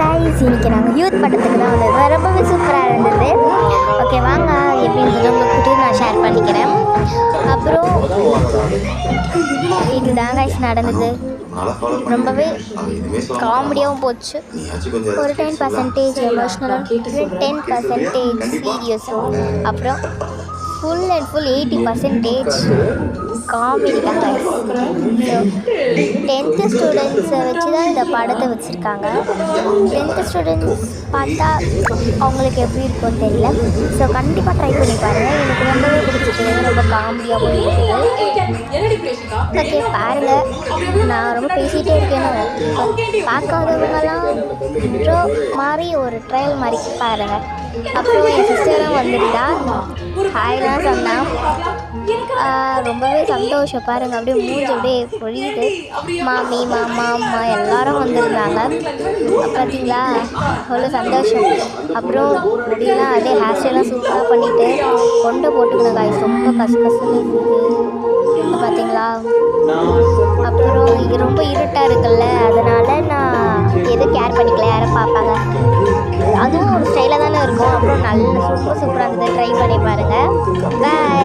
Guys, இன்றைக்கி நாங்கள் youth படத்துக்கு தான் வந்தது. ரொம்பவே சூப்பராக இருந்தது. ஓகே, வாங்க எப்படின்றது உங்கள்கிட்ட நான் ஷேர் பண்ணிக்கிறேன். அப்புறம் இதுதான் கைஸ் நடந்தது. ரொம்பவே காமெடியாகவும் போச்சு. ஒரு 10% எமோஷ்னலாக, 10% சீரியஸ், அப்புறம் ஃபுல் அண்ட் ஃபுல் 80% காமெடி தான் கைஸ். ஸோ 10th ஸ்டூடெண்ட்ஸை வச்சு தான் இந்த படத்தை வச்சுருக்காங்க. 10th ஸ்டூடெண்ட்ஸ் பார்த்தா அவங்களுக்கு எப்படி இருக்கும்னு தெரியல. ஸோ கண்டிப்பாக ட்ரை பண்ணி பாருங்கள். எனக்கு ரொம்பவே பிடிச்சிருக்கு. ரொம்ப காமெடியாகவும் இருக்குது. ஓகே, பாருங்கள். நான் ரொம்ப பேசிகிட்டே இருக்கேன்னு பார்க்காதவங்கலாம் இன்ட்ரோ மாதிரி ஒரு ட்ரையல் மாதிரி பாருங்கள். அப்புறம் என் சிஸ்டரும் வந்துருந்தா ஹாய்லாம் சொன்னான். ரொம்பவே சந்தோஷம் பாருங்கள். அப்படியே மூஞ்சி அப்படியே பொழியுது. மாமி, மாமா, அம்மா எல்லாரும் வந்திருந்தாங்க. பார்த்தீங்களா, அவ்வளோ சந்தோஷம். அப்புறம் முடியெல்லாம் அதே ஹேர் ஸ்டைலாம் சூப்பராக பண்ணிவிட்டு கொண்டை போட்டுக்கணும் காய்ஸ். ரொம்ப கசகசன்னு இருக்குது பார்த்தீங்களா. அப்புறம் இது ரொம்ப இருட்டாக இருக்குல்ல, அதனால் நான் எதுவும் கேர் பண்ணிக்கல. யாரும் பார்ப்பாங்க, அதுவும் ஒரு ஸ்டைலாக தானே இருக்கும். அப்புறம் நல்ல சூப்பராக இருந்தது. ட்ரை பண்ணி பாருங்கள். பாய்.